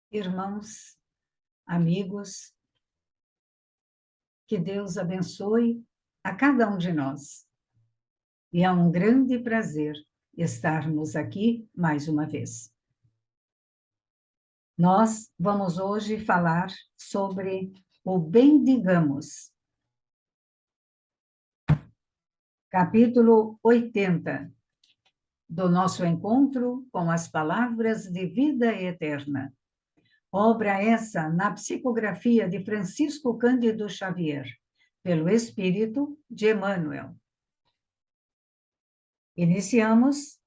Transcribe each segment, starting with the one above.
Irmãos, amigos, que Deus abençoe a cada um de nós. E é um grande prazer estarmos aqui mais uma vez. Nós vamos hoje falar sobre o Bendigamos, capítulo 80 do nosso encontro com as palavras de vida eterna. Obra essa na psicografia de Francisco Cândido Xavier, pelo Espírito de Emmanuel. Iniciamos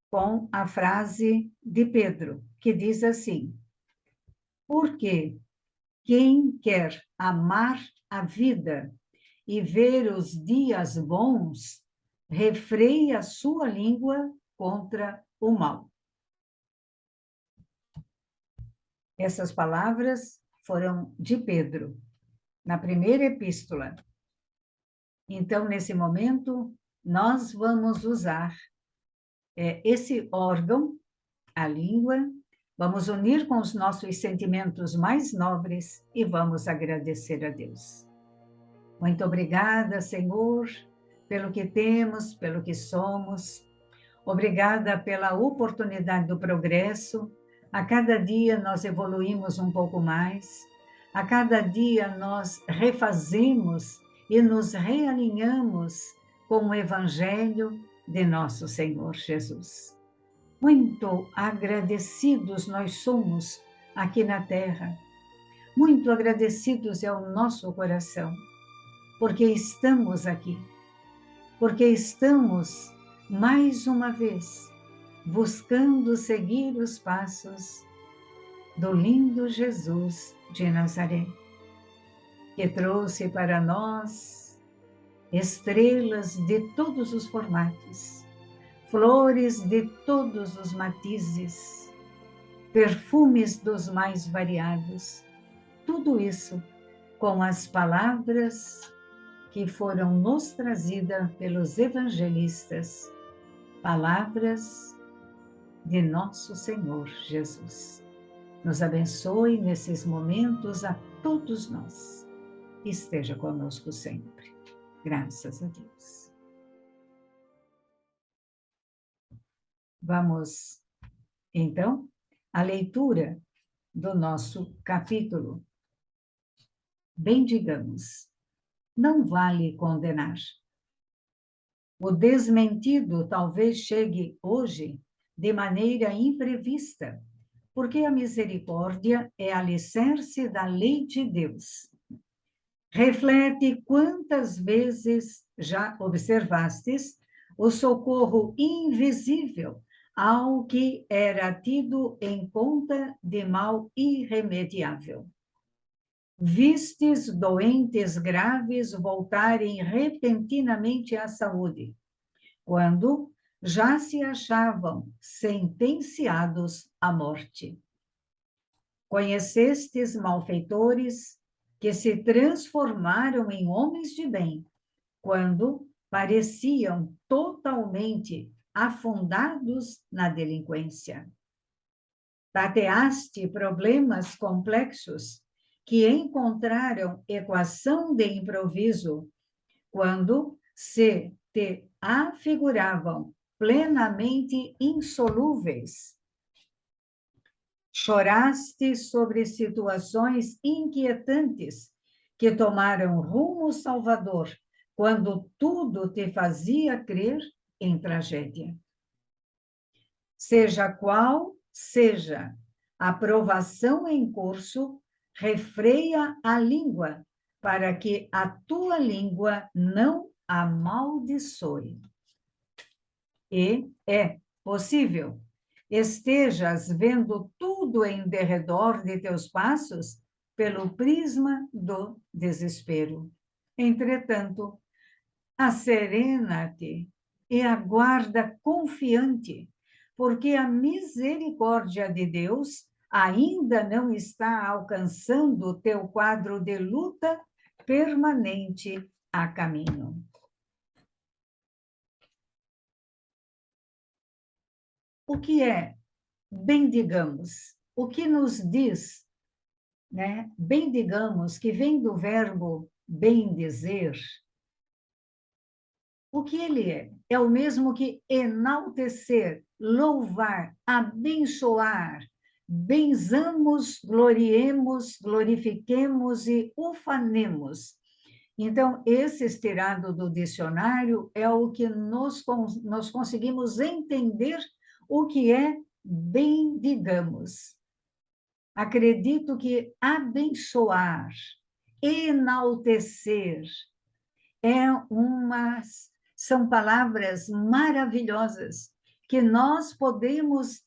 com a frase de Pedro, que diz assim: porque quem quer amar a vida e ver os dias bons, refreia a sua língua contra o mal. Essas palavras foram de Pedro, na primeira epístola. Então, nesse momento, nós vamos usar esse órgão, a língua, vamos unir com os nossos sentimentos mais nobres e vamos agradecer a Deus. Muito obrigada, Senhor, pelo que temos, pelo que somos. Obrigada pela oportunidade do progresso. A cada dia nós evoluímos um pouco mais. A cada dia nós refazemos e nos realinhamos com o Evangelho de nosso Senhor Jesus. Muito agradecidos nós somos aqui na Terra. Muito agradecidos é o nosso coração, porque estamos aqui, porque estamos, mais uma vez, buscando seguir os passos do lindo Jesus de Nazaré, que trouxe para nós estrelas de todos os formatos, flores de todos os matizes, perfumes dos mais variados, tudo isso com as palavras que foram nos trazidas pelos evangelistas, palavras de nosso Senhor Jesus. Nos abençoe nesses momentos a todos nós. Esteja conosco sempre. Graças a Deus. Vamos, então, à leitura do nosso capítulo. Bendigamos. Não vale condenar. O desmentido talvez chegue hoje de maneira imprevista, porque a misericórdia é alicerce da lei de Deus. Reflete quantas vezes já observastes o socorro invisível ao que era tido em conta de mal irremediável. Vistes doentes graves voltarem repentinamente à saúde, quando já se achavam sentenciados à morte. Conhecestes malfeitores que se transformaram em homens de bem, quando pareciam totalmente afundados na delinquência. Tateaste problemas complexos que encontraram equação de improviso, quando se te afiguravam plenamente insolúveis. Choraste sobre situações inquietantes que tomaram rumo salvador, quando tudo te fazia crer em tragédia. Seja qual seja a provação em curso, refreia a língua, para que a tua língua não amaldiçoe. E é possível estejas vendo tudo em derredor de teus passos pelo prisma do desespero. Entretanto, asserena-te e aguarda confiante, porque a misericórdia de Deus ainda não está alcançando o teu quadro de luta permanente a caminho. O que é bendigamos? o que nos diz, né? Bendigamos, que vem do verbo bendizer. O que ele é? É o mesmo que enaltecer, louvar, abençoar. Benzamos, gloriemos, glorifiquemos e ufanemos. Então, esse tirado do dicionário é o que nós conseguimos entender o que é bendigamos. Acredito que abençoar, enaltecer, são palavras maravilhosas que nós podemos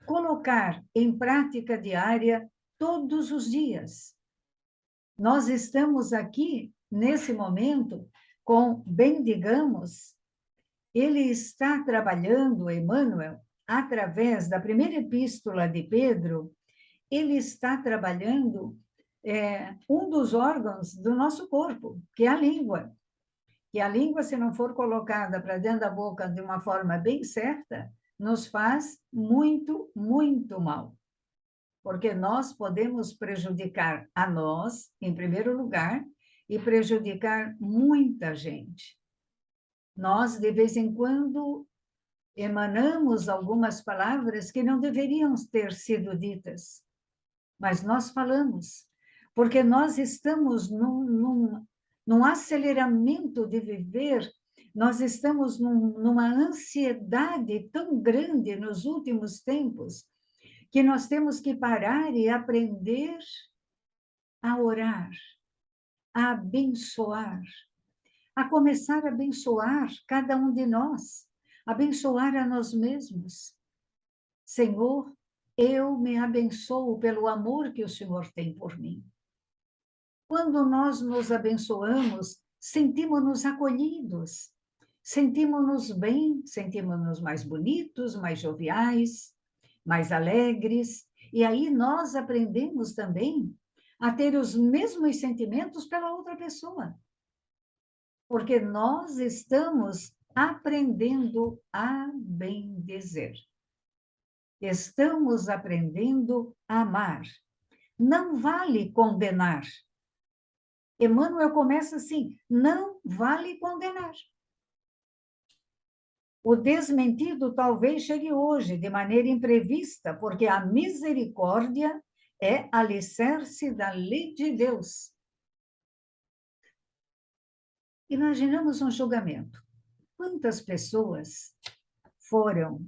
colocar em prática diária todos os dias. Nós estamos aqui, nesse momento, com bendigamos, ele está trabalhando, Emmanuel, através da primeira epístola de Pedro, ele está trabalhando um dos órgãos do nosso corpo, que é a língua. E a língua, se não for colocada para dentro da boca de uma forma bem certa, nos faz muito, muito mal. Porque nós podemos prejudicar a nós, em primeiro lugar, e prejudicar muita gente. Nós, de vez em quando, emanamos algumas palavras que não deveriam ter sido ditas, mas nós falamos, porque nós estamos num aceleramento de viver, nós estamos numa ansiedade tão grande nos últimos tempos, que nós temos que parar e aprender a orar, a abençoar, a começar a abençoar cada um de nós, abençoar a nós mesmos. Senhor, eu me abençoo pelo amor que o Senhor tem por mim. Quando nós nos abençoamos, sentimos-nos acolhidos, sentimos-nos bem, sentimos-nos mais bonitos, mais joviais, mais alegres, e aí nós aprendemos também a ter os mesmos sentimentos pela outra pessoa, porque nós estamos aprendendo a bendizer. Estamos aprendendo a amar. Não vale condenar. Emmanuel começa assim: não vale condenar. O desmentido talvez chegue hoje, de maneira imprevista, porque a misericórdia é alicerce da lei de Deus. Imaginamos um julgamento. Quantas pessoas foram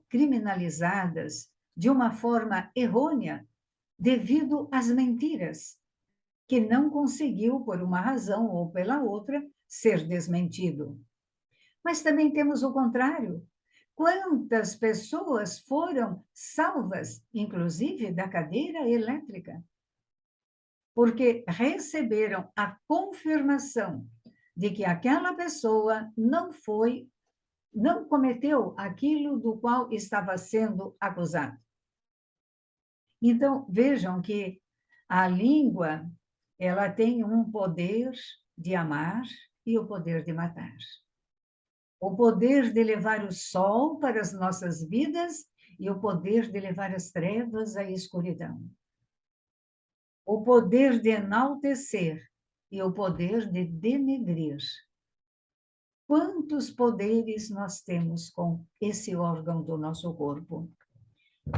criminalizadas de uma forma errônea devido às mentiras, que não conseguiu, por uma razão ou pela outra, ser desmentido. Mas também temos o contrário. Quantas pessoas foram salvas, inclusive da cadeira elétrica, porque receberam a confirmação de que aquela pessoa não cometeu aquilo do qual estava sendo acusado. Então, vejam que a língua, ela tem um poder de amar e o poder de matar. O poder de levar o sol para as nossas vidas e o poder de levar as trevas à escuridão. O poder de enaltecer e o poder de denegrir. Quantos poderes nós temos com esse órgão do nosso corpo?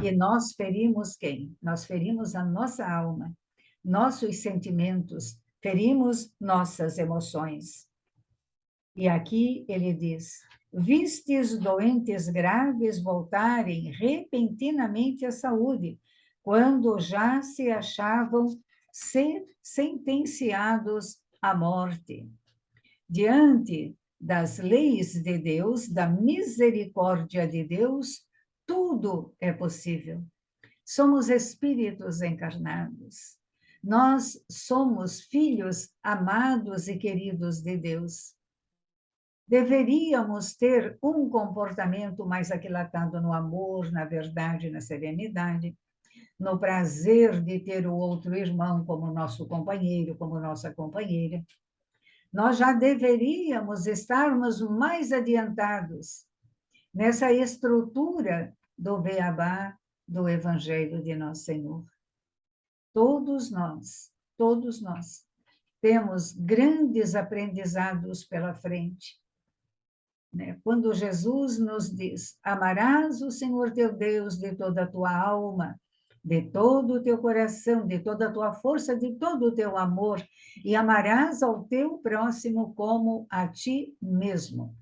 E nós ferimos quem? Nós ferimos a nossa alma, nossos sentimentos, ferimos nossas emoções. E aqui ele diz: vistes doentes graves voltarem repentinamente à saúde, quando já se achavam sentenciados à morte. Diante das leis de Deus, da misericórdia de Deus, tudo é possível. Somos espíritos encarnados. Nós somos filhos amados e queridos de Deus. Deveríamos ter um comportamento mais aquilatado no amor, na verdade, na serenidade, no prazer de ter o outro irmão como nosso companheiro, como nossa companheira. Nós já deveríamos estarmos mais adiantados nessa estrutura do beabá, do Evangelho de Nosso Senhor. Todos nós, temos grandes aprendizados pela frente, né? Quando Jesus nos diz: amarás o Senhor teu Deus de toda a tua alma, de todo o teu coração, de toda a tua força, de todo o teu amor, e amarás ao teu próximo como a ti mesmo.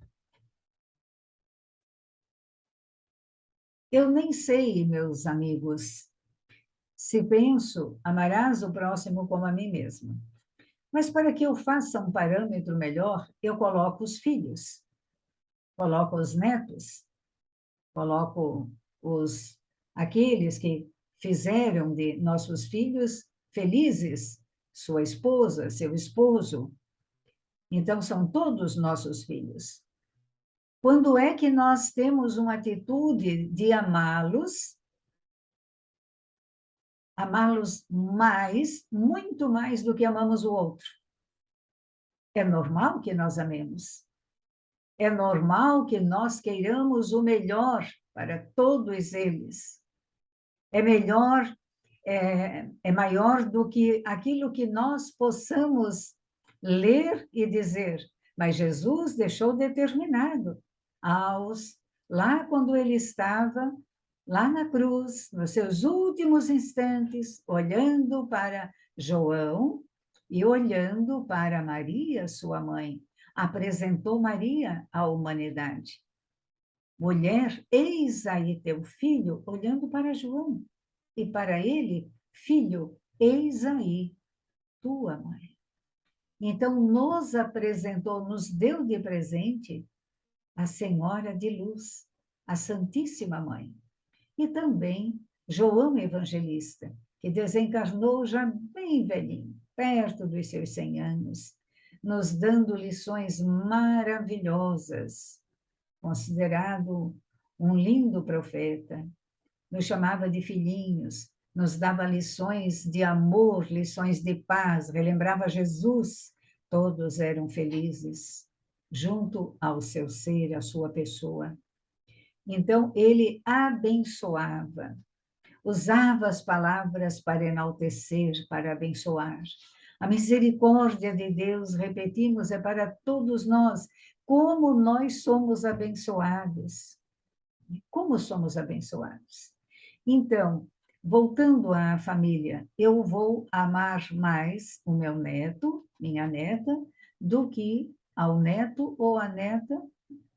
Eu nem sei, meus amigos, se penso, amarás o próximo como a mim mesmo. Mas para que eu faça um parâmetro melhor, eu coloco os filhos, coloco os netos, coloco aqueles que fizeram de nossos filhos felizes, sua esposa, seu esposo. Então, são todos nossos filhos. Quando é que nós temos uma atitude de amá-los mais, muito mais do que amamos o outro? É normal que nós amemos. É normal que nós queiramos o melhor para todos eles. É maior do que aquilo que nós possamos ler e dizer. Mas Jesus deixou determinado lá quando ele estava lá na cruz, nos seus últimos instantes, olhando para João e olhando para Maria, sua mãe, apresentou Maria à humanidade. Mulher, eis aí teu filho, olhando para João. E para ele, filho, eis aí tua mãe. Então, nos apresentou, nos deu de presente a Senhora de Luz, a Santíssima Mãe. E também João Evangelista, que desencarnou já bem velhinho, perto dos seus 100 anos, nos dando lições maravilhosas, considerado um lindo profeta, nos chamava de filhinhos, nos dava lições de amor, lições de paz, relembrava Jesus, todos eram felizes, junto ao seu ser, à sua pessoa. Então, ele abençoava, usava as palavras para enaltecer, para abençoar. A misericórdia de Deus, repetimos, é para todos nós. Como nós somos abençoados. Como somos abençoados. Então, voltando à família, eu vou amar mais o meu neto, minha neta, do que ao neto ou à neta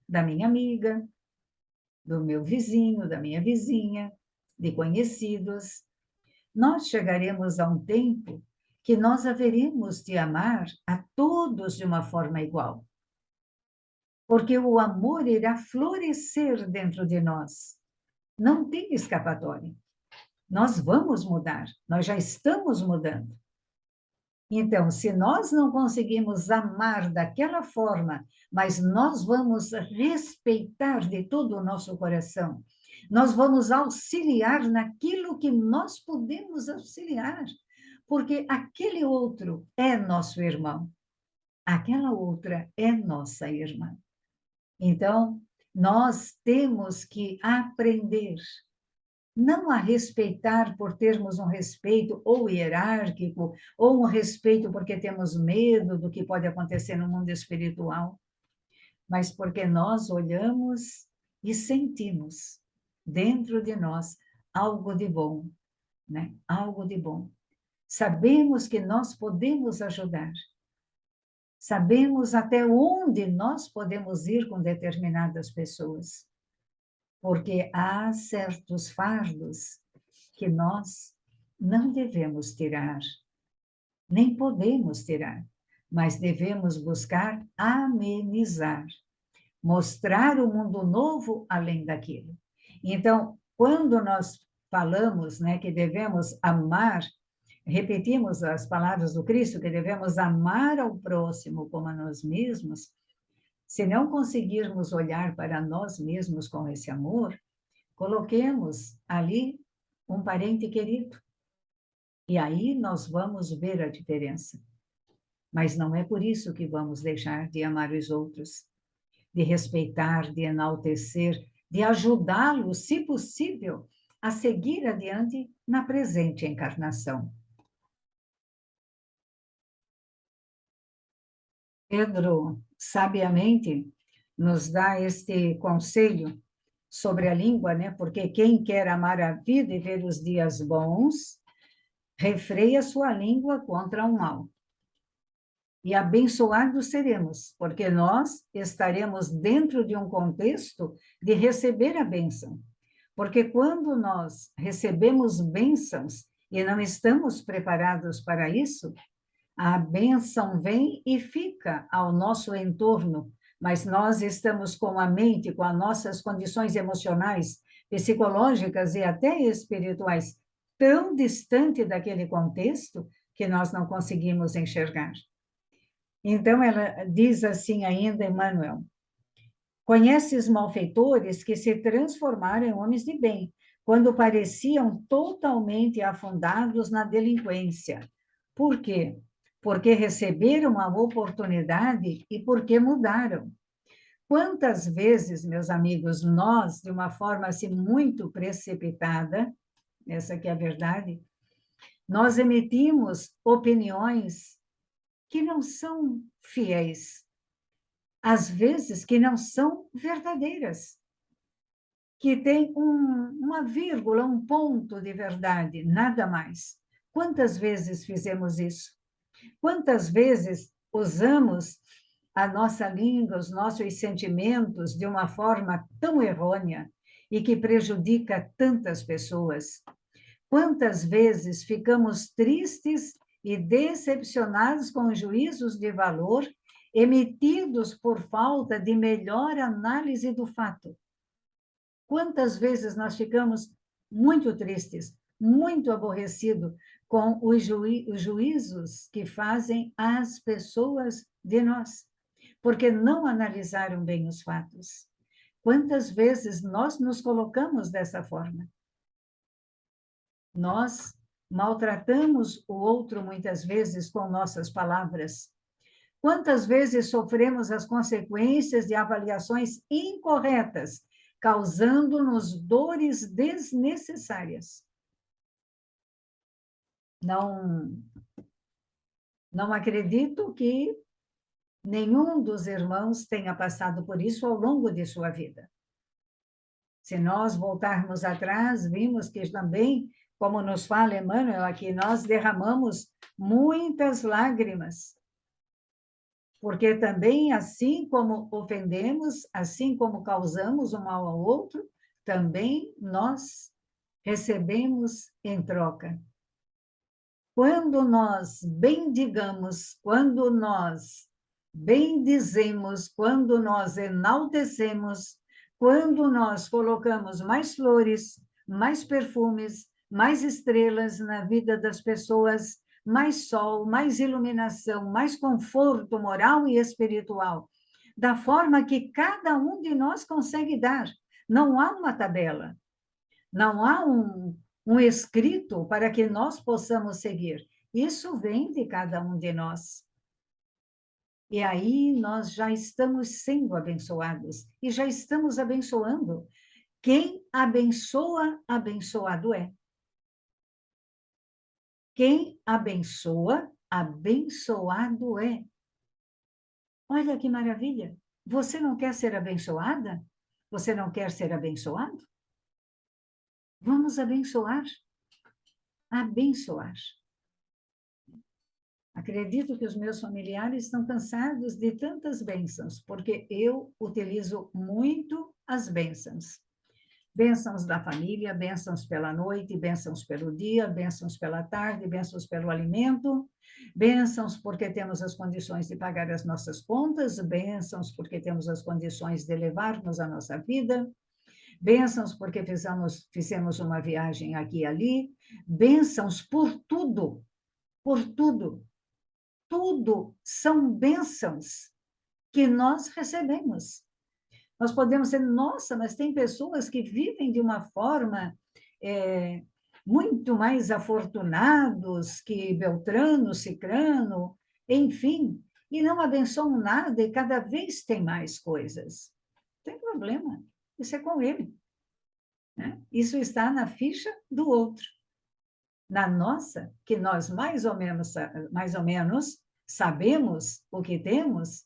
da minha amiga, do meu vizinho, da minha vizinha, de conhecidos. Nós chegaremos a um tempo que nós haveremos de amar a todos de uma forma igual. Porque o amor irá florescer dentro de nós. Não tem escapatória. Nós vamos mudar, nós já estamos mudando. Então, se nós não conseguimos amar daquela forma, mas nós vamos respeitar de todo o nosso coração, nós vamos auxiliar naquilo que nós podemos auxiliar, porque aquele outro é nosso irmão, aquela outra é nossa irmã. Então, nós temos que aprender não a respeitar por termos um respeito ou hierárquico, ou um respeito porque temos medo do que pode acontecer no mundo espiritual, mas porque nós olhamos e sentimos dentro de nós algo de bom, né? Algo de bom. Sabemos que nós podemos ajudar. Sabemos até onde nós podemos ir com determinadas pessoas. Porque há certos fardos que nós não devemos tirar, nem podemos tirar, mas devemos buscar amenizar, mostrar o mundo novo além daquilo. Então, quando nós falamos, né, que devemos amar, repetimos as palavras do Cristo, que devemos amar ao próximo como a nós mesmos, se não conseguirmos olhar para nós mesmos com esse amor, coloquemos ali um parente querido. E aí nós vamos ver a diferença. Mas não é por isso que vamos deixar de amar os outros, de respeitar, de enaltecer, de ajudá-los, se possível, a seguir adiante na presente encarnação. Pedro, sabiamente, nos dá este conselho sobre a língua, né? Porque quem quer amar a vida e ver os dias bons, refreia sua língua contra o mal. E abençoados seremos, porque nós estaremos dentro de um contexto de receber a bênção. Porque quando nós recebemos bênçãos e não estamos preparados para isso, a bênção vem e fica ao nosso entorno, mas nós estamos com a mente, com as nossas condições emocionais, psicológicas e até espirituais tão distante daquele contexto que nós não conseguimos enxergar. Então, ela diz assim ainda, Emmanuel: conheces malfeitores que se transformaram em homens de bem, quando pareciam totalmente afundados na delinquência. Por quê? Porque receberam a oportunidade e porque mudaram. Quantas vezes, meus amigos, nós, de uma forma assim muito precipitada, essa que é a verdade, nós emitimos opiniões que não são fiéis, às vezes que não são verdadeiras, que tem uma vírgula, um ponto de verdade, nada mais. Quantas vezes fizemos isso? Quantas vezes usamos a nossa língua, os nossos sentimentos de uma forma tão errônea e que prejudica tantas pessoas? Quantas vezes ficamos tristes e decepcionados com os juízos de valor emitidos por falta de melhor análise do fato? Quantas vezes nós ficamos muito tristes, muito aborrecidos com os juízos que fazem as pessoas de nós, porque não analisaram bem os fatos? Quantas vezes nós nos colocamos dessa forma? Nós maltratamos o outro muitas vezes com nossas palavras. Quantas vezes sofremos as consequências de avaliações incorretas, causando-nos dores desnecessárias? Não, não acredito que nenhum dos irmãos tenha passado por isso ao longo de sua vida. Se nós voltarmos atrás, vimos que também, como nos fala Emmanuel aqui, nós derramamos muitas lágrimas, porque também, assim como ofendemos, assim como causamos o mal ao outro, também nós recebemos em troca. Quando nós bendigamos, quando nós bendizemos, quando nós enaltecemos, quando nós colocamos mais flores, mais perfumes, mais estrelas na vida das pessoas, mais sol, mais iluminação, mais conforto moral e espiritual, da forma que cada um de nós consegue dar. Não há uma tabela, não há um escrito para que nós possamos seguir. Isso vem de cada um de nós. E aí nós já estamos sendo abençoados e já estamos abençoando. Quem abençoa, abençoado é. Quem abençoa, abençoado é. Olha que maravilha! Você não quer ser abençoada? Você não quer ser abençoado? Vamos abençoar. Abençoar. Acredito que os meus familiares estão cansados de tantas bênçãos, porque eu utilizo muito as bênçãos. Bênçãos da família, bênçãos pela noite, bênçãos pelo dia, bênçãos pela tarde, bênçãos pelo alimento, bênçãos porque temos as condições de pagar as nossas contas, bênçãos porque temos as condições de levarmos a nossa vida, bênçãos porque fizemos uma viagem aqui e ali, bênçãos por tudo, por tudo. Tudo são bênçãos que nós recebemos. Nós podemos dizer, nossa, mas tem pessoas que vivem de uma forma muito mais afortunados que Beltrano, Cicrano, enfim, e não abençoam nada e cada vez tem mais coisas. Não tem problema, isso é com ele. né? Isso está na ficha do outro. Na nossa, que nós mais ou menos sabemos o que temos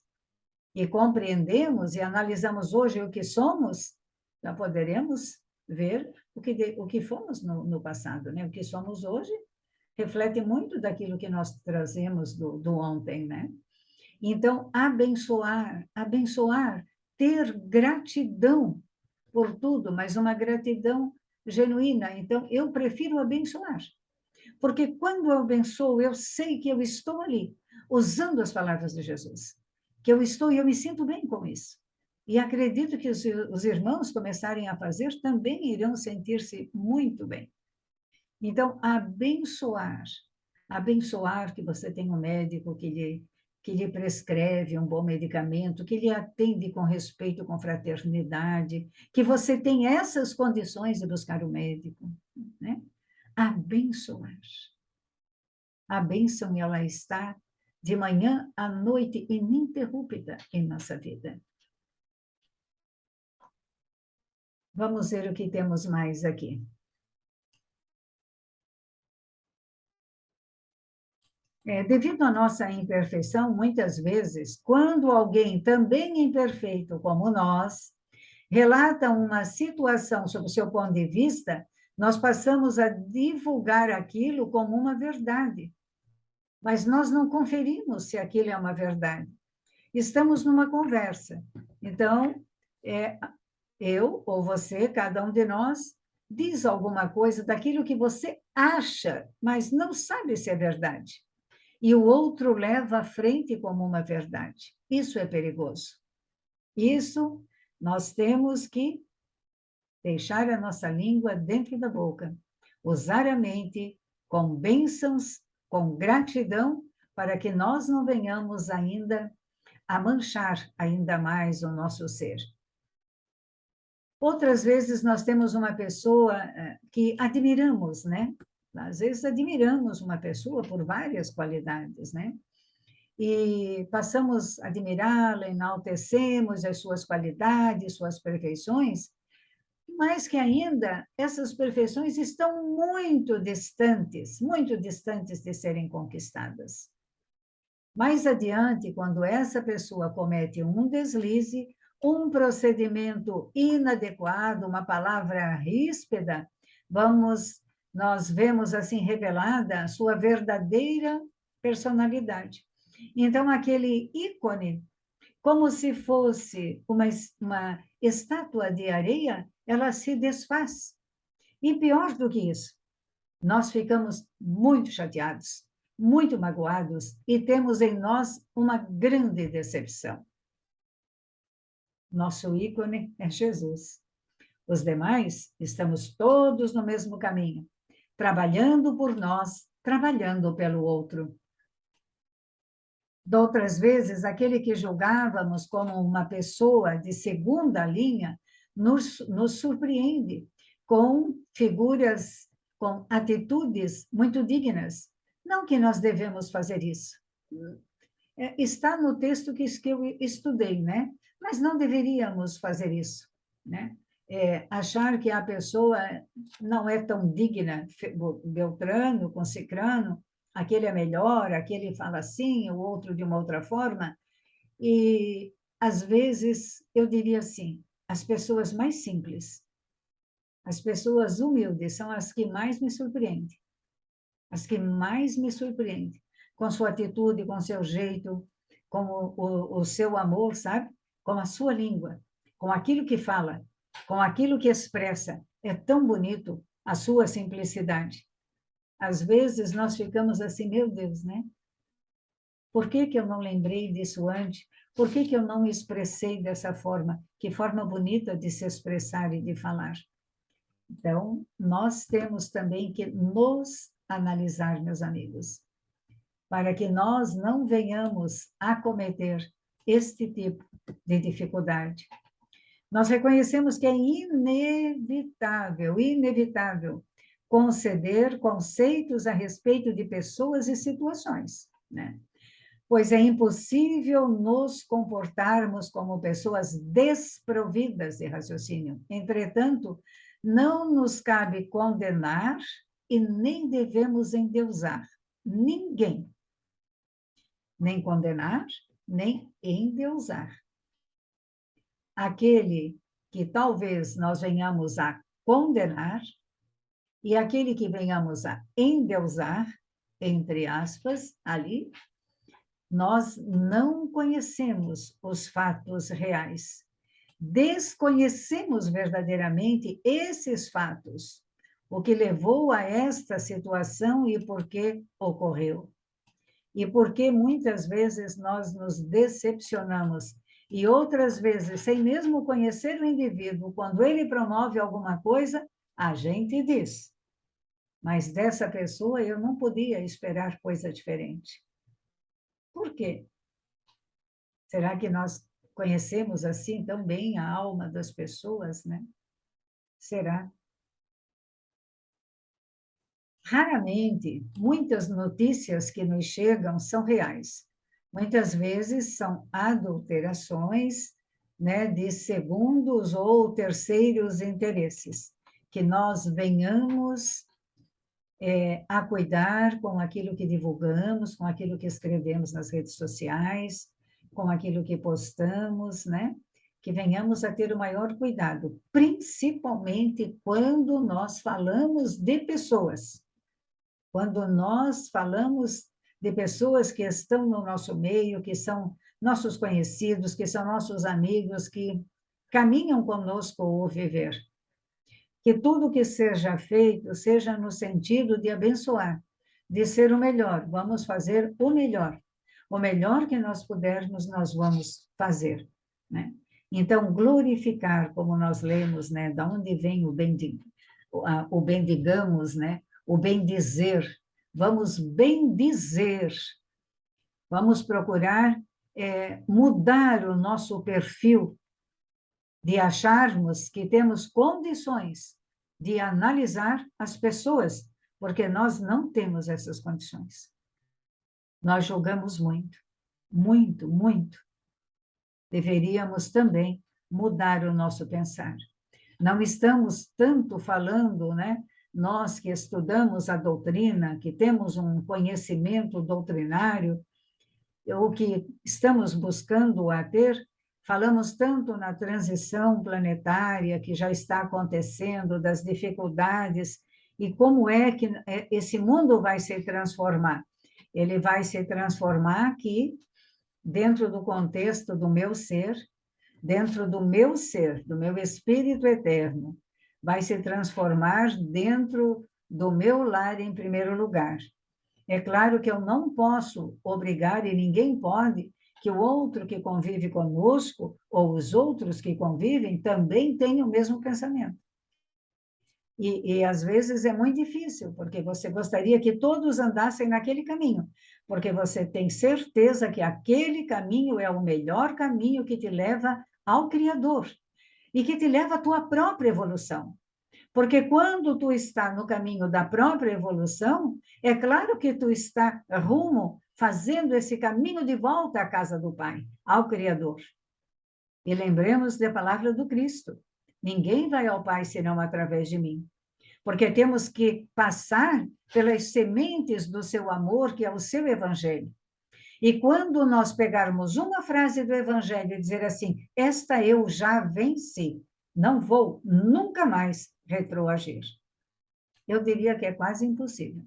e compreendemos e analisamos hoje o que somos, já poderemos ver o que fomos no passado, né? O que somos hoje reflete muito daquilo que nós trazemos do ontem, né? Então, abençoar, ter gratidão por tudo, mas uma gratidão genuína. Então, eu prefiro abençoar, porque quando eu abençoo, eu sei que eu estou ali, usando as palavras de Jesus, que eu estou e eu me sinto bem com isso. E acredito que os irmãos começarem a fazer também irão sentir-se muito bem. Então, abençoar que você tem um médico que lhe prescreve um bom medicamento, que lhe atende com respeito, com fraternidade, que você tem essas condições de buscar o médico, né? Abençoar. A bênção, ela está de manhã à noite, ininterrupta em nossa vida. Vamos ver o que temos mais aqui. Devido à nossa imperfeição, muitas vezes, quando alguém também imperfeito como nós, relata uma situação sob o seu ponto de vista, nós passamos a divulgar aquilo como uma verdade. Mas nós não conferimos se aquilo é uma verdade. Estamos numa conversa. Então, eu ou você, cada um de nós, diz alguma coisa daquilo que você acha, mas não sabe se é verdade. E o outro leva à frente como uma verdade. Isso é perigoso. Isso nós temos que deixar a nossa língua dentro da boca, usar a mente com bênçãos, com gratidão, para que nós não venhamos ainda a manchar ainda mais o nosso ser. Outras vezes nós temos uma pessoa que admiramos, né? Às vezes admiramos uma pessoa por várias qualidades, né? E passamos a admirá-la, enaltecemos as suas qualidades, suas perfeições, mas que ainda essas perfeições estão muito distantes de serem conquistadas. Mais adiante, quando essa pessoa comete um deslize, um procedimento inadequado, uma palavra ríspida, nós vemos assim revelada a sua verdadeira personalidade. Então, aquele ícone, como se fosse uma estátua de areia, ela se desfaz. E pior do que isso, nós ficamos muito chateados, muito magoados e temos em nós uma grande decepção. Nosso ícone é Jesus. Os demais, estamos todos no mesmo caminho, trabalhando por nós, trabalhando pelo outro. De outras vezes, aquele que julgávamos como uma pessoa de segunda linha nos surpreende com figuras, com atitudes muito dignas. Não que nós devemos fazer isso. Está no texto que eu estudei, né? Mas não deveríamos fazer isso, né? Achar que a pessoa não é tão digna, Beltrano com Cicrano, aquele é melhor, aquele fala assim, o outro de uma outra forma. E, às vezes, eu diria assim, as pessoas mais simples, as pessoas humildes são as que mais me surpreendem. As que mais me surpreendem. Com sua atitude, com seu jeito, com o seu amor, sabe? Com a sua língua, com aquilo que fala, com aquilo que expressa. É tão bonito a sua simplicidade. Às vezes nós ficamos assim, meu Deus, né? Por que eu não lembrei disso antes? Por que eu não expressei dessa forma? Que forma bonita de se expressar e de falar. Então, nós temos também que nos analisar, meus amigos, para que nós não venhamos a cometer este tipo de dificuldade. Nós reconhecemos que é inevitável conceder conceitos a respeito de pessoas e situações, né? Pois é impossível nos comportarmos como pessoas desprovidas de raciocínio. Entretanto, Não nos cabe condenar e nem devemos endeusar ninguém. Nem condenar, nem endeusar. Aquele que talvez nós venhamos a condenar e aquele que venhamos a endeusar, entre aspas, ali, nós não conhecemos os fatos reais. Desconhecemos verdadeiramente esses fatos, o que levou a esta situação e por que ocorreu. E por que muitas vezes nós nos decepcionamos e outras vezes, sem mesmo conhecer o indivíduo, quando ele promove alguma coisa, a gente diz: mas dessa pessoa eu não podia esperar coisa diferente. Por quê? Será que nós conhecemos assim tão bem a alma das pessoas, né? Será? Raramente, muitas notícias que nos chegam são reais. Muitas vezes são adulterações, né, de segundos ou terceiros interesses, que nós venhamos a cuidar com aquilo que divulgamos, com aquilo que escrevemos nas redes sociais, com aquilo que postamos, né? Que venhamos a ter o maior cuidado, principalmente quando nós falamos de pessoas. Quando nós falamos de pessoas que estão no nosso meio, que são nossos conhecidos, que são nossos amigos, que caminham conosco o viver. Que tudo que seja feito seja no sentido de abençoar, de ser o melhor. Vamos fazer o melhor. O melhor que nós pudermos, nós vamos fazer, né? Então, glorificar, como nós lemos, né? Da onde vem o bendigamos, né? O bendizer. Vamos bendizer. Vamos procurar mudar o nosso perfil de acharmos que temos condições de analisar as pessoas, porque nós não temos essas condições. Nós julgamos muito, muito, muito. Deveríamos também mudar o nosso pensar. Não estamos tanto falando, né? Nós que estudamos a doutrina, que temos um conhecimento doutrinário, o que estamos buscando a ter, falamos tanto na transição planetária que já está acontecendo, das dificuldades, e como é que esse mundo vai se transformar. Ele vai se transformar aqui, dentro do contexto do meu ser, dentro do meu ser, do meu espírito eterno. Vai se transformar dentro do meu lar em primeiro lugar. É claro que eu não posso obrigar, e ninguém pode, que o outro que convive conosco, ou os outros que convivem, também tenham o mesmo pensamento. E às vezes é muito difícil, porque você gostaria que todos andassem naquele caminho, porque você tem certeza que aquele caminho é o melhor caminho que te leva ao Criador e que te leva à tua própria evolução. Porque quando tu está no caminho da própria evolução, é claro que tu está rumo, fazendo esse caminho de volta à casa do Pai, ao Criador. E lembremos da palavra do Cristo: ninguém vai ao Pai senão através de mim. Porque temos que passar pelas sementes do seu amor, que é o seu Evangelho. E quando nós pegarmos uma frase do Evangelho e dizer assim: esta eu já venci, não vou nunca mais retroagir. Eu diria que é quase impossível.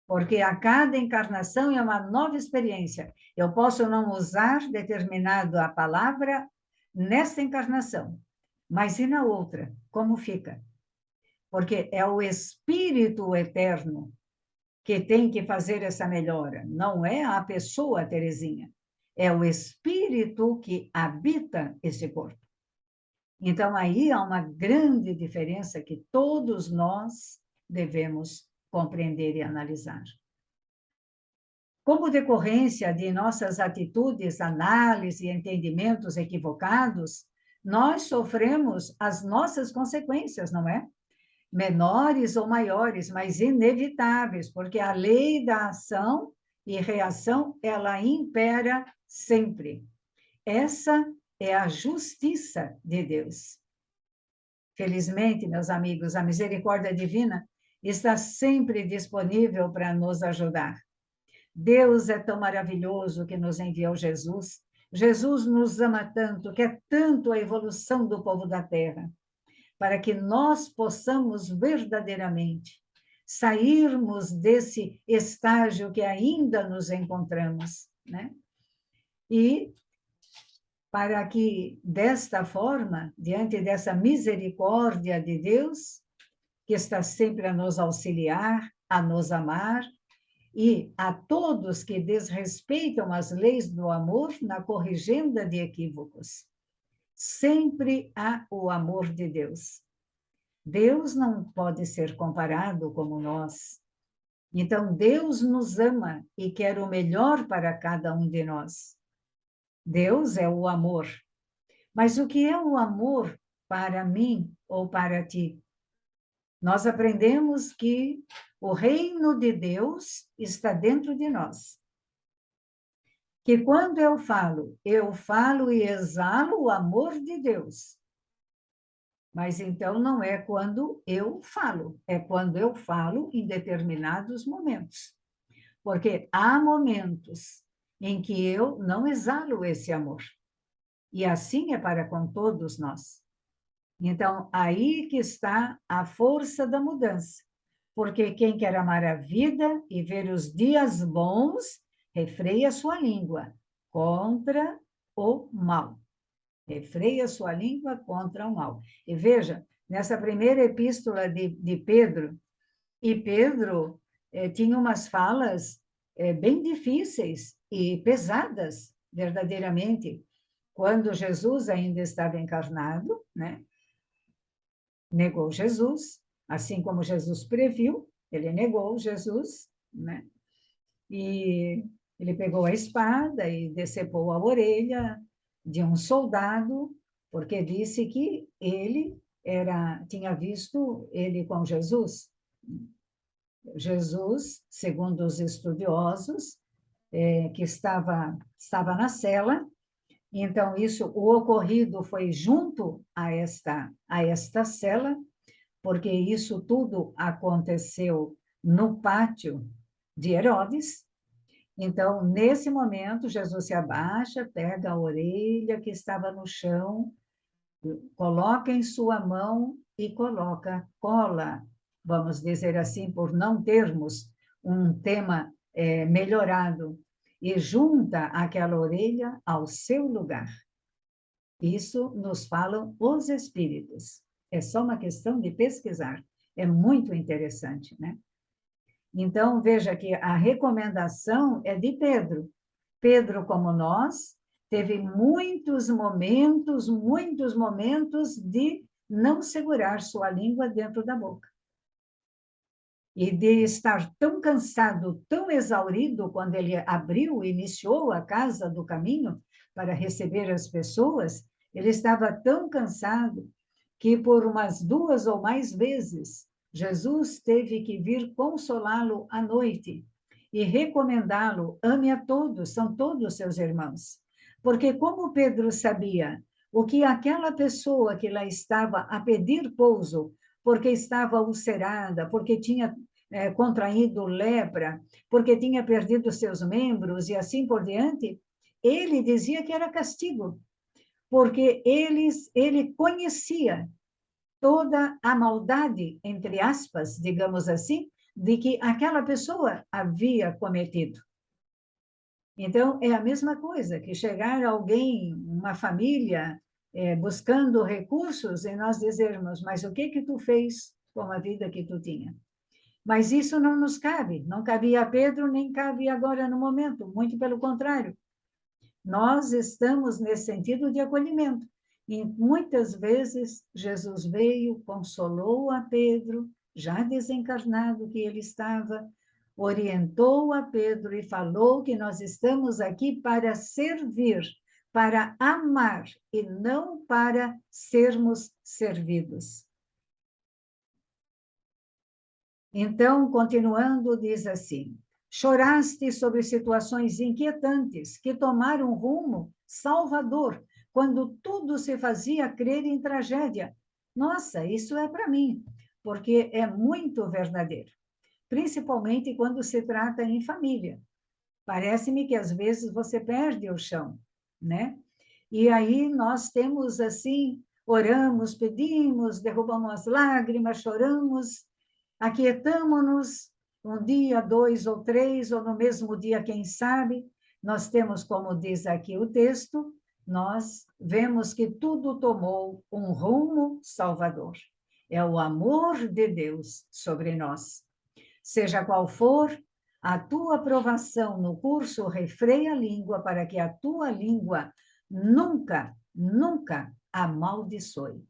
Porque a cada encarnação é uma nova experiência. Eu posso não usar determinada palavra nesta encarnação, mas e na outra? Como fica? Porque é o Espírito Eterno que tem que fazer essa melhora, não é a pessoa, Terezinha. É o Espírito que habita esse corpo. Então, aí há uma grande diferença que todos nós devemos compreender e analisar. Como decorrência de nossas atitudes, análise e entendimentos equivocados, nós sofremos as nossas consequências, não é? Menores ou maiores, mas inevitáveis, porque a lei da ação e reação, ela impera sempre. Essa é a justiça de Deus. Felizmente, meus amigos, a misericórdia divina está sempre disponível para nos ajudar. Deus é tão maravilhoso que nos enviou Jesus. Jesus nos ama tanto, quer tanto a evolução do povo da terra, para que nós possamos verdadeiramente sairmos desse estágio que ainda nos encontramos, né? E para que, desta forma, diante dessa misericórdia de Deus, que está sempre a nos auxiliar, a nos amar, e a todos que desrespeitam as leis do amor na corrigenda de equívocos. Sempre há o amor de Deus. Deus não pode ser comparado como nós. Então, Deus nos ama e quer o melhor para cada um de nós. Deus é o amor. Mas o que é o amor para mim ou para ti? Nós aprendemos que o reino de Deus está dentro de nós. Que quando eu falo e exalo o amor de Deus. Mas então não é quando eu falo, é quando eu falo em determinados momentos. Porque há momentos em que eu não exalo esse amor. E assim é para com todos nós. Então, aí que está a força da mudança. Porque quem quer amar a vida e ver os dias bons, refreia sua língua contra o mal. Refreia sua língua contra o mal. E veja, nessa primeira epístola de Pedro, e Pedro tinha umas falas bem difíceis e pesadas, verdadeiramente, quando Jesus ainda estava encarnado, né? Negou Jesus, assim como Jesus previu, ele negou Jesus, né? E ele pegou a espada e decepou a orelha de um soldado, porque disse que ele tinha visto ele com Jesus. Jesus, segundo os estudiosos, que estava na cela. Então, o ocorrido foi junto a esta cela, porque isso tudo aconteceu no pátio de Herodes. Então, nesse momento, Jesus se abaixa, pega a orelha que estava no chão, coloca em sua mão e cola, vamos dizer assim, por não termos um tema melhorado, e junta aquela orelha ao seu lugar. Isso nos falam os espíritos. É só uma questão de pesquisar. É muito interessante, né? Então, veja que a recomendação é de Pedro. Pedro, como nós, teve muitos momentos de não segurar sua língua dentro da boca. E de estar tão cansado, tão exaurido, quando ele iniciou a Casa do Caminho para receber as pessoas, ele estava tão cansado que por umas 2 ou mais vezes, Jesus teve que vir consolá-lo à noite e recomendá-lo: ame a todos, são todos seus irmãos. Porque como Pedro sabia o que aquela pessoa que lá estava a pedir pouso, porque estava ulcerada, porque tinha contraído lepra, porque tinha perdido seus membros e assim por diante, ele dizia que era castigo, porque ele conhecia toda a maldade, entre aspas, digamos assim, de que aquela pessoa havia cometido. Então, é a mesma coisa que chegar alguém, uma família, buscando recursos e nós dizermos: mas o que tu fez com a vida que tu tinha? Mas isso não nos cabe, não cabia a Pedro, nem cabe agora no momento, muito pelo contrário. Nós estamos nesse sentido de acolhimento. E muitas vezes Jesus veio, consolou a Pedro, já desencarnado que ele estava, orientou a Pedro e falou que nós estamos aqui para servir, para amar e não para sermos servidos. Então, continuando, diz assim: choraste sobre situações inquietantes que tomaram rumo salvador, quando tudo se fazia crer em tragédia. Nossa, isso é para mim, porque é muito verdadeiro, principalmente quando se trata em família. Parece-me que às vezes você perde o chão, né? E aí nós temos assim, oramos, pedimos, derrubamos as lágrimas, choramos, aquietamo-nos um dia, dois ou três, ou no mesmo dia, quem sabe. Nós temos, como diz aqui o texto, nós vemos que tudo tomou um rumo salvador. É o amor de Deus sobre nós. Seja qual for a tua aprovação no curso, refreia a língua para que a tua língua nunca, nunca amaldiçoe.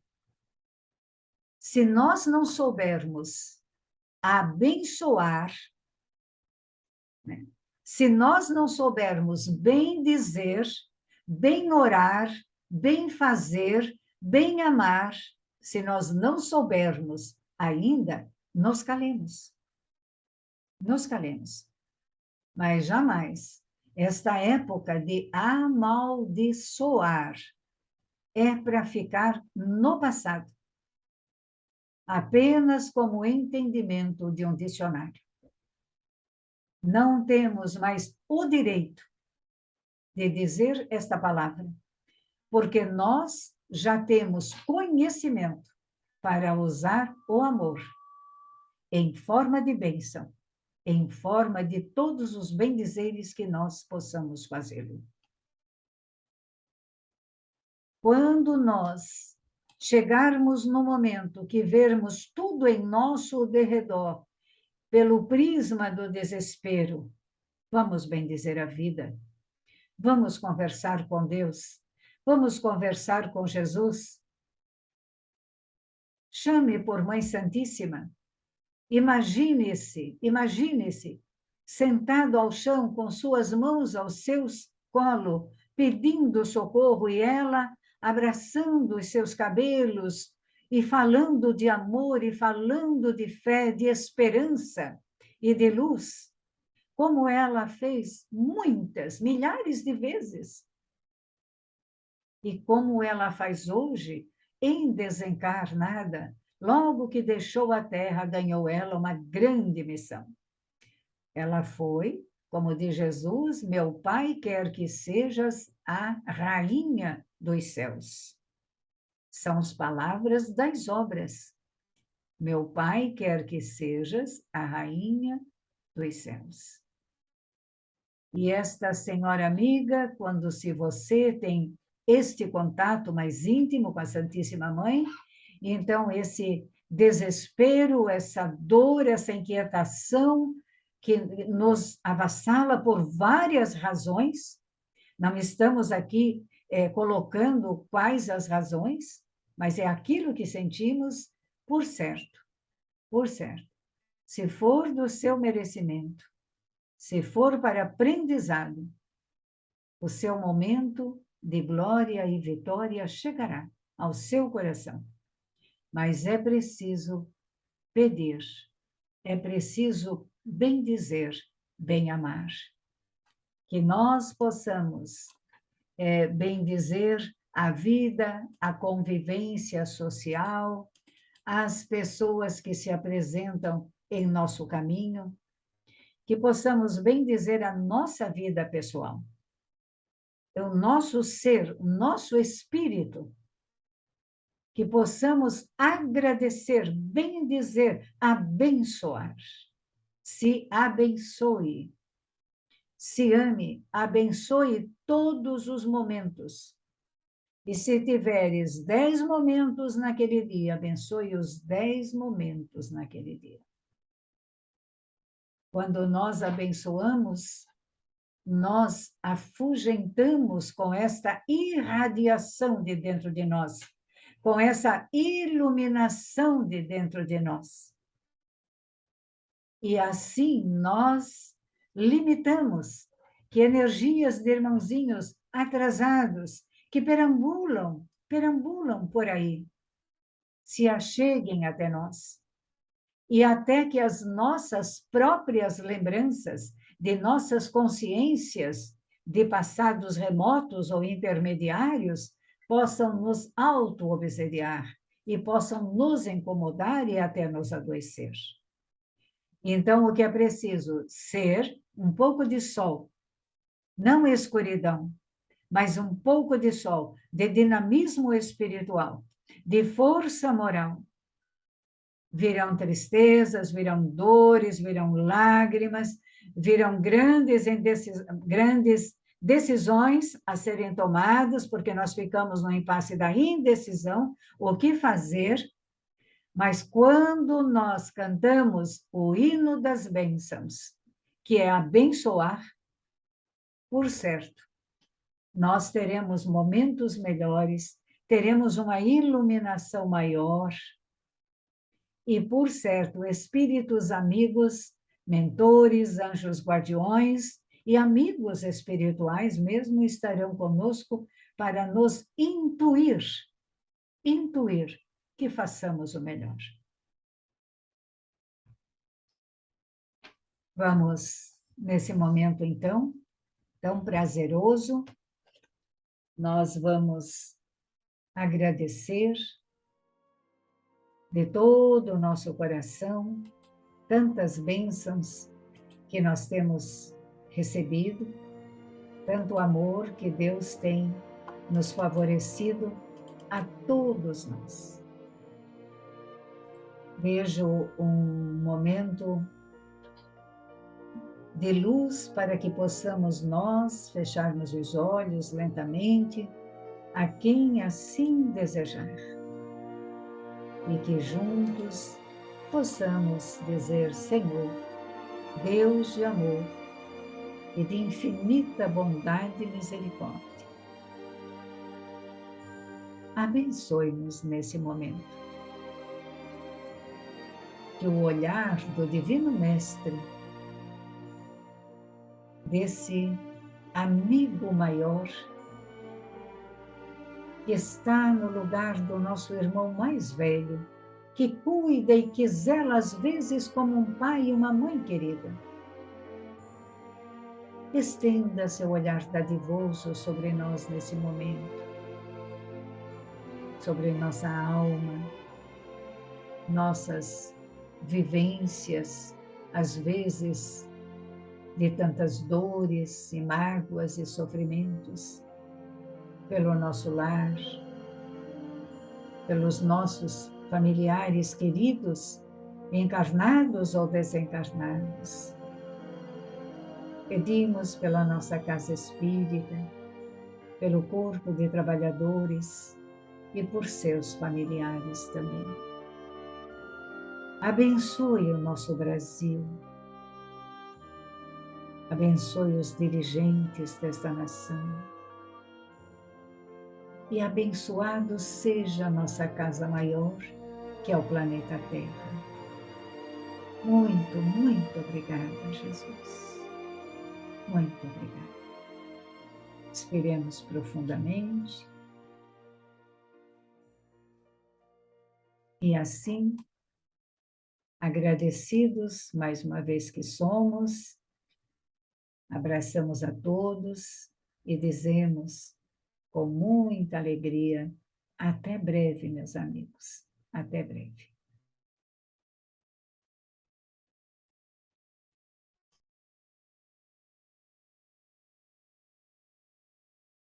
Se nós não soubermos abençoar, né? Se nós não soubermos bem dizer, bem orar, bem fazer, bem amar, se nós não soubermos ainda, nos calemos. Nos calemos. Mas jamais esta época de amaldiçoar é para ficar no passado, apenas como entendimento de um dicionário. Não temos mais o direito de dizer esta palavra, porque nós já temos conhecimento para usar o amor em forma de bênção, em forma de todos os bendizeres que nós possamos fazê-lo. Quando nós chegarmos no momento que vermos tudo em nosso derredor pelo prisma do desespero, vamos bendizer a vida, vamos conversar com Deus, vamos conversar com Jesus. Chame por Mãe Santíssima. Imagine-se sentado ao chão com suas mãos aos seus colos, pedindo socorro, e ela abraçando os seus cabelos e falando de amor e falando de fé, de esperança e de luz, como ela fez muitas, milhares de vezes. E como ela faz hoje, em desencarnada, logo que deixou a Terra, ganhou ela uma grande missão. Ela foi, como diz Jesus, meu Pai quer que sejas a rainha dos céus. São as palavras das obras. Meu Pai quer que sejas a rainha dos céus. E esta senhora amiga, quando se você tem este contato mais íntimo com a Santíssima Mãe, então esse desespero, essa dor, essa inquietação que nos avassala por várias razões, não estamos aqui colocando quais as razões, mas é aquilo que sentimos por certo, por certo. Se for do seu merecimento, se for para aprendizado, o seu momento de glória e vitória chegará ao seu coração. Mas é preciso pedir, é preciso bem dizer, bem amar. Que nós possamos bem dizer a vida, a convivência social, as pessoas que se apresentam em nosso caminho, que possamos bem dizer a nossa vida pessoal, o nosso ser, o nosso espírito, que possamos agradecer, bem dizer, abençoar. Se abençoe, se ame, abençoe todos os momentos. E se tiveres 10 momentos naquele dia, abençoe os 10 momentos naquele dia. Quando nós abençoamos, nós afugentamos com esta irradiação de dentro de nós, com essa iluminação de dentro de nós. E assim nós limitamos que energias de irmãozinhos atrasados, que perambulam por aí, se acheguem até nós. E até que as nossas próprias lembranças de nossas consciências de passados remotos ou intermediários possam nos auto-obsediar e possam nos incomodar e até nos adoecer. Então, o que é preciso? Ser um pouco de sol, não escuridão, mas um pouco de sol, de dinamismo espiritual, de força moral. Virão tristezas, virão dores, virão lágrimas, virão grandes decisões a serem tomadas, porque nós ficamos no impasse da indecisão, o que fazer, mas quando nós cantamos o hino das bênçãos, que é abençoar, por certo, nós teremos momentos melhores, teremos uma iluminação maior, e, por certo, espíritos amigos, mentores, anjos guardiões e amigos espirituais mesmo estarão conosco para nos intuir que façamos o melhor. Vamos, nesse momento, então, tão prazeroso, nós vamos agradecer de todo o nosso coração tantas bênçãos que nós temos recebido, tanto amor que Deus tem nos favorecido a todos nós. Vejo um momento de luz para que possamos nós fecharmos os olhos lentamente, a quem assim desejar. E que juntos possamos dizer: Senhor, Deus de amor e de infinita bondade e misericórdia, abençoe-nos nesse momento. Que o olhar do Divino Mestre, desse amigo maior, que está no lugar do nosso irmão mais velho, que cuida e que zela às vezes como um pai e uma mãe querida. Estenda seu olhar dadivoso sobre nós nesse momento, sobre nossa alma, nossas vivências, às vezes de tantas dores e mágoas e sofrimentos, pelo nosso lar, pelos nossos familiares queridos, encarnados ou desencarnados. Pedimos pela nossa casa espírita, pelo corpo de trabalhadores e por seus familiares também. Abençoe o nosso Brasil. Abençoe os dirigentes desta nação. E abençoado seja a nossa casa maior, que é o planeta Terra. Muito, muito obrigada, Jesus. Muito obrigada. Expiremos profundamente. E assim, agradecidos mais uma vez que somos, abraçamos a todos e dizemos com muita alegria: até breve, meus amigos, até breve.